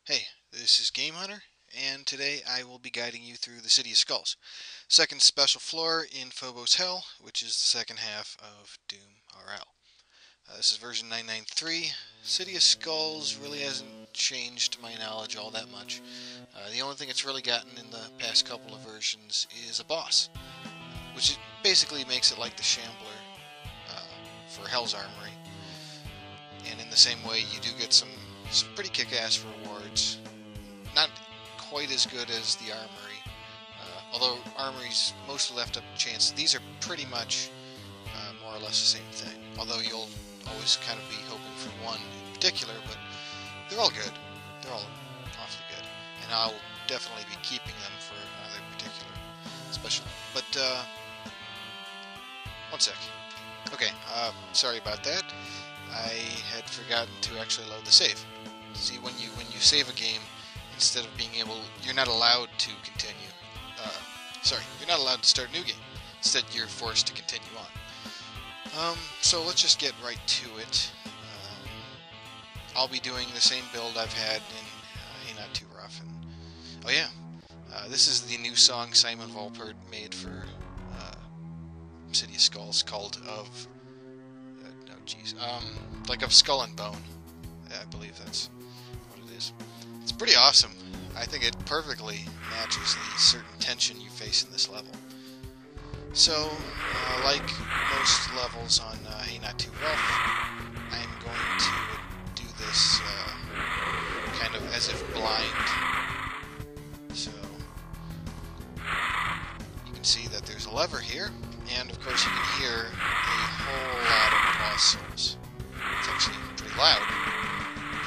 Hey, this is Game Hunter, and today I will be guiding you through the City of Skulls. Second special floor in Phobos Hell, which is the second half of DoomRL. This is version 993. City of Skulls really hasn't changed to my knowledge all that much. The only thing it's really gotten in the past couple of versions is a boss, which basically makes it like the Shambler for Hell's Armory. And in the same way, you do get some pretty kick-ass rewards. Not quite as good as the Armory, although Armory's mostly left up to chance. These are pretty much more or less the same thing, although you'll always kind of be hoping for one in particular, but they're all good. They're all awfully good, and I'll definitely be keeping them for another particular special. But, one sec. Okay, sorry about that. I had forgotten to actually load the save. See, when you save a game, instead of being able, you're not allowed to continue. You're not allowed to start a new game. Instead, you're forced to continue on. So let's just get right to it. I'll be doing the same build I've had in Hey Not Too Rough. And, oh yeah, this is the new song Simon Volpert made for City of Skulls called Of... like of Skull and Bone. I believe that's what it is. It's pretty awesome. I think it perfectly matches the certain tension you face in this level. So, like most levels on Hey Not Too Rough, I'm going to do this kind of as if blind. So, you can see that there's a lever here, and of course you can hear a whole lot of lost souls. It's actually pretty loud,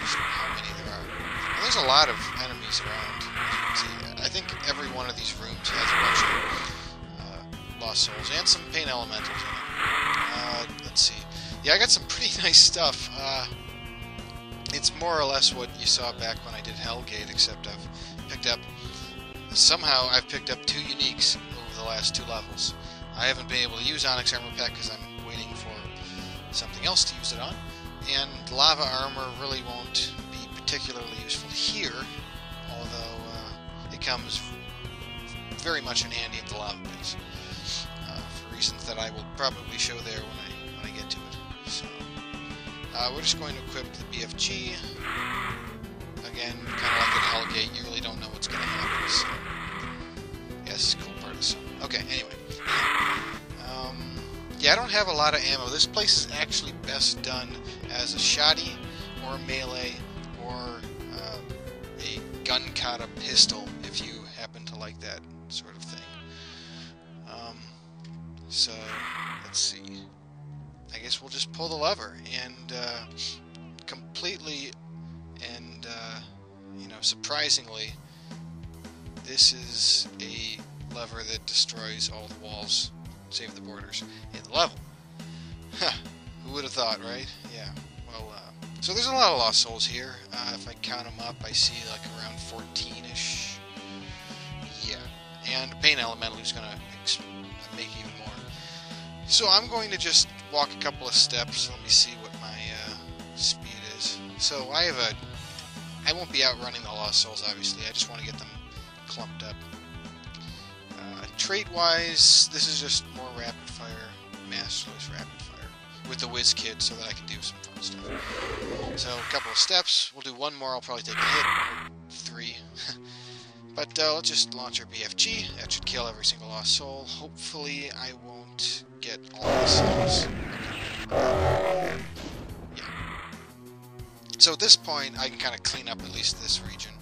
just how many there are. And there's a lot of enemies around, as you can see. I think every one of these rooms has a bunch of lost souls, and some pain elementals in it. Let's see. Yeah, I got some pretty nice stuff. It's more or less what you saw back when I did Hellgate, except I've picked up 2 uniques over the last 2 levels. I haven't been able to use Onyx Armor Pack because I'm waiting for something else to use it on, and Lava Armor really won't be particularly useful here, although it comes very much in handy at the lava base, for reasons that I will probably show there when I get to it. So, we're just going to equip the BFG. Again, kind of like at Hellgate, you really don't know what's going to happen, so yeah, this is a cool part of the song. Okay, anyway. Yeah, I don't have a lot of ammo. This place is actually best done as a shotty, or a melee, or a gun kata pistol, if you happen to like that sort of thing. So, let's see. I guess we'll just pull the lever, and completely and, surprisingly, this is a lever that destroys all the walls, save the borders, in the level. Huh, who would have thought, right? Yeah, well, so there's a lot of lost souls here. If I count them up, I see like around 14-ish. Yeah, and Pain Elemental who's going to make even more. So I'm going to just walk a couple of steps. Let me see what my speed is. So I won't be outrunning the lost souls, obviously. I just want to get them clumped up. Trait-wise, this is just more rapid-fire, masterless rapid-fire, with the Whiz Kit so that I can do some fun stuff. So, a couple of steps. We'll do one more. I'll probably take a hit, or 3. But let's just launch our BFG. That should kill every single lost soul. Hopefully, I won't get all the souls. Okay. Yeah. So, at this point, I can kind of clean up at least this region.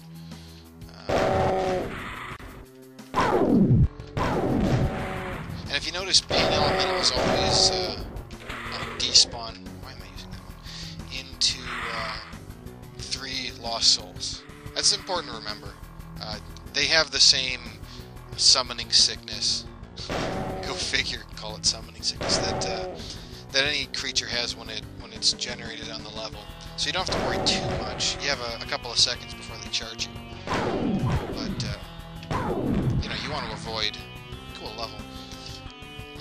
And if you notice, Pain Elemental is always despawn. Why am I using that one? Into 3 lost souls. That's important to remember. They have the same summoning sickness. Go figure, call it summoning sickness. That any creature has when it's generated on the level. So you don't have to worry too much. You have a couple of seconds before they charge you. But you want to avoid. Cool level.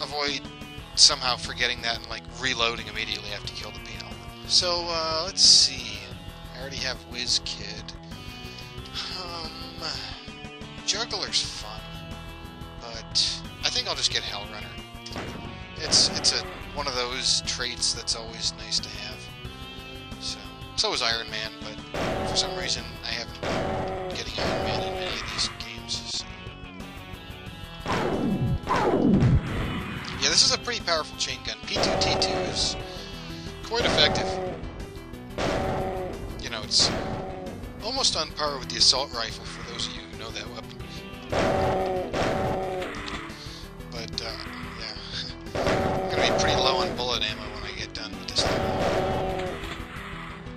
Avoid somehow forgetting that and like reloading immediately after you kill the Pain Element. So let's see. I already have Whiz Kid. Juggler's fun, but I think I'll just get Hell Runner. It's one of those traits that's always nice to have. So is Iron Man, but for some reason I haven't been getting Iron Man in many of these games. So. Yeah, this is a pretty powerful chain gun. P2T2 is quite effective. You know, it's almost on par with the assault rifle for those of you who know that weapon. But, yeah. I'm going to be pretty low on bullet ammo when I get done with this level.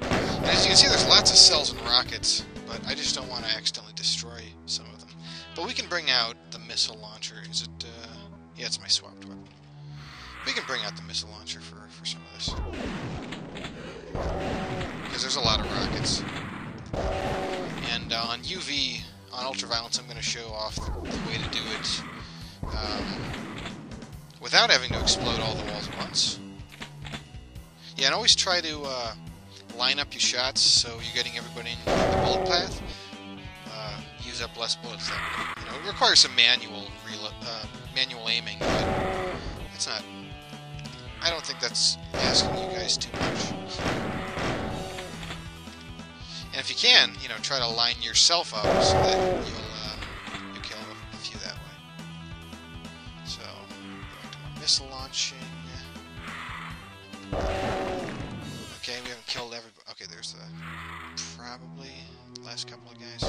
And as you can see, there's lots of cells and rockets, but I just don't want to accidentally destroy some of them. But we can bring out the missile launcher. Is it, yeah, it's my swapped weapon. We can bring out the missile launcher for some of this. Because there's a lot of rockets. And on UV, on Ultraviolence, I'm going to show off the way to do it without having to explode all the walls at once. Yeah, and always try to line up your shots so you're getting everybody in the bullet path. Use up less bullets. That, you know, it requires some manual aiming, but it's not. I don't think that's asking you guys too much. And if you can, you know, try to line yourself up so that you'll kill a few that way. So, back to my missile launching. Okay, we haven't killed everybody. Okay, there's the probably last couple of guys.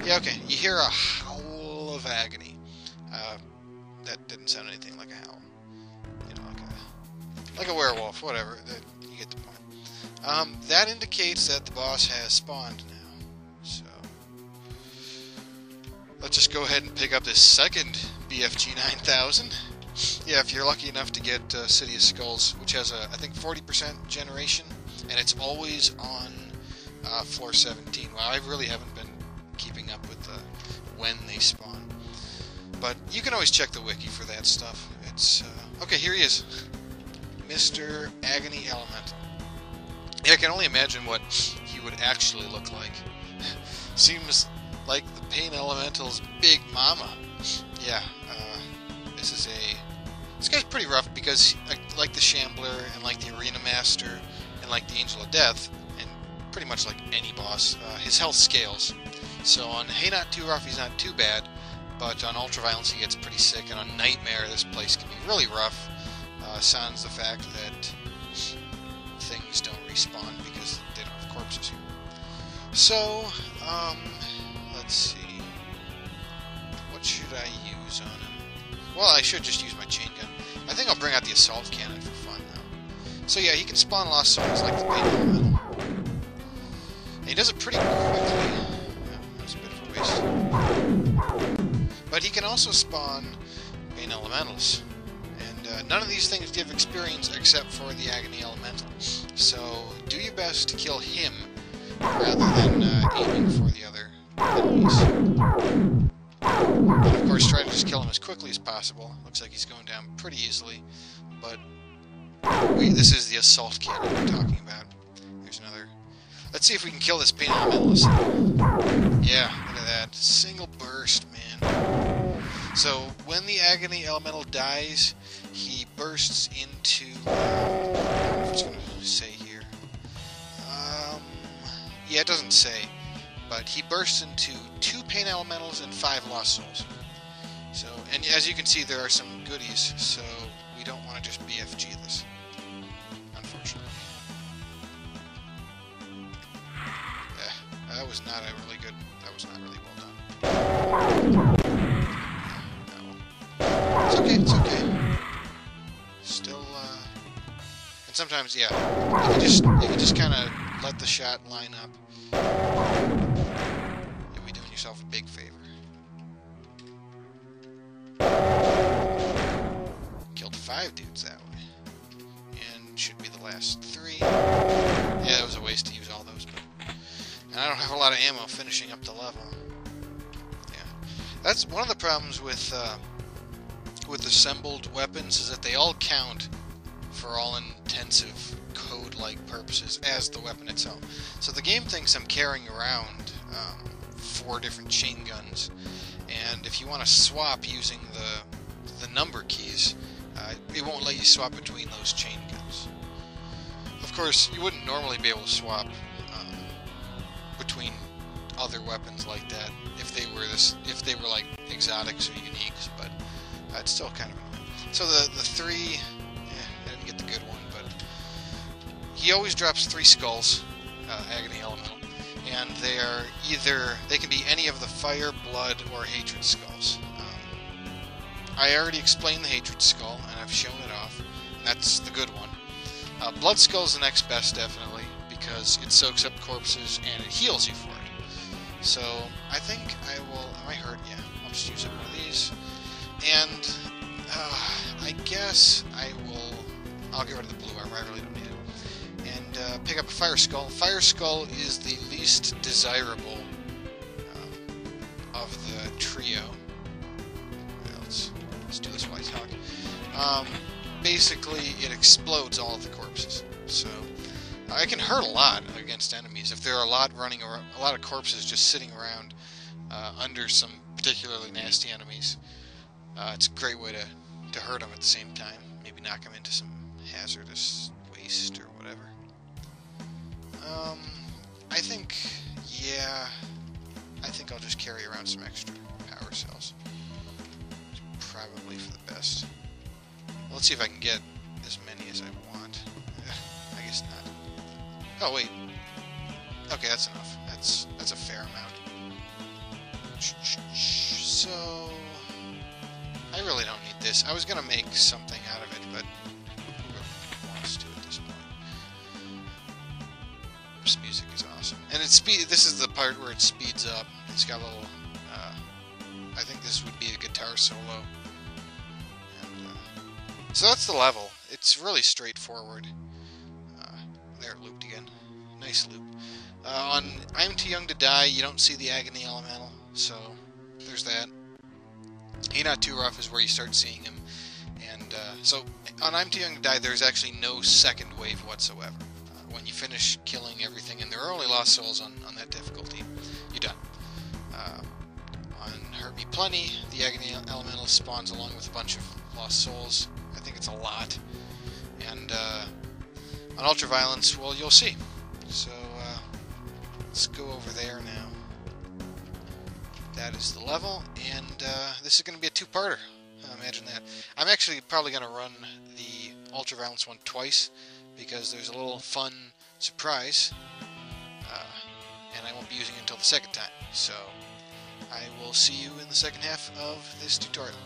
Yeah, okay. You hear a howl of agony. That didn't sound anything like a howl. You know, like a werewolf, whatever. You get the point. That indicates that the boss has spawned now. So let's just go ahead and pick up this second BFG 9000. Yeah, if you're lucky enough to get City of Skulls, which has a, I think, 40% generation, and it's always on floor 17. Well, I really haven't been keeping up with when they spawn. But you can always check the wiki for that stuff. It's okay, here he is. Mr. Agony Elemental. Yeah, I can only imagine what he would actually look like. Seems like the Pain Elemental's big mama. Yeah, this guy's pretty rough because, like the Shambler and like the Arena Master and like the Angel of Death, and pretty much like any boss, his health scales. So on Hey Not Too Rough, he's not too bad, but on Ultraviolence he gets pretty sick, and on Nightmare this place can be really rough. Sans the fact that things don't respawn because they don't have corpses here. So, let's see. What should I use on him? Well, I should just use my chain gun. I think I'll bring out the assault cannon for fun, though. So yeah, he can spawn lost souls like the Pain Elemental. And he does it pretty quickly. Yeah, that's a bit of a waste. But he can also spawn Pain Elementals. And none of these things give experience except for the Agony Elemental. So do your best to kill him rather than aiming for the other enemies. And of course, try to just kill him as quickly as possible. Looks like he's going down pretty easily. But this is the assault cannon we're talking about. There's another. Let's see if we can kill this Pain Elementalist. Yeah, look at that. Single burst, man. So when the Agony Elemental dies, he bursts into. I don't know if it's going to say here. Yeah, it doesn't say. But he bursts into 2 Pain Elementals and 5 Lost Souls. So, and as you can see, there are some goodies, so we don't want to just BFG this, unfortunately. Yeah, that was not really well done. No. It's okay, it's okay. Still, and sometimes, yeah, you can just kind of let the shot line up. You'll be doing yourself a big favor. Killed 5 dudes that way. And should be the last 3. Yeah, it was a waste to use all those, but... And I don't have a lot of ammo finishing up the level. Yeah. That's one of the problems with assembled weapons, is that they all count for all intensive code-like purposes as the weapon itself. So the game thinks I'm carrying around 4 different chain guns, and if you want to swap using the number keys, it won't let you swap between those chain guns. Of course, you wouldn't normally be able to swap between other weapons like that if they were like exotics or uniques, but it's still kind of annoying. So the 3, I didn't get the good one, but he always drops 3 skulls, Agony Elemental, and they can be any of the Fire, Blood, or Hatred skulls. I already explained the Hatred skull, and I've shown it off. That's the good one. Blood skull is the next best, definitely, because it soaks up corpses and it heals you for it. So I think I will. Am I hurt? Yeah. I'll just use one of these, and I guess I'll get rid of the blue armor. I really don't need it. And pick up a Fire Skull. Fire Skull is the least desirable of the trio. Let's do this while I talk. Basically, it explodes all of the corpses. So it can hurt a lot against enemies if there are a lot of corpses just sitting around under some particularly nasty enemies. It's a great way to hurt them at the same time. Maybe knock them into some hazardous waste or whatever. I think I'll just carry around some extra power cells. Probably for the best. Well, let's see if I can get as many as I want. I guess not. Oh wait. Okay, that's enough. That's a fair amount. So I really don't need this. I was gonna make something out of it, but who really wants to at this point? This music is awesome, and this is the part where it speeds up. It's got a little. I think this would be a guitar solo. So that's the level. It's really straightforward. There, it looped again. Nice loop. On I'm Too Young to Die, you don't see the Agony Elemental, so there's that. Ain't Not Too Rough is where you start seeing him. And so on I'm Too Young to Die, there's actually no second wave whatsoever. When you finish killing everything, and there are only lost souls on that difficulty, you're done. On Hurt Me Plenty, the Agony Elemental spawns along with a bunch of lost souls. I think it's a lot. And on Ultraviolence, well, you'll see. So let's go over there now. That is the level, and this is going to be a 2-parter. Imagine that. I'm actually probably going to run the Ultraviolence one twice, because there's a little fun surprise, and I won't be using it until the second time. So I will see you in the second half of this tutorial.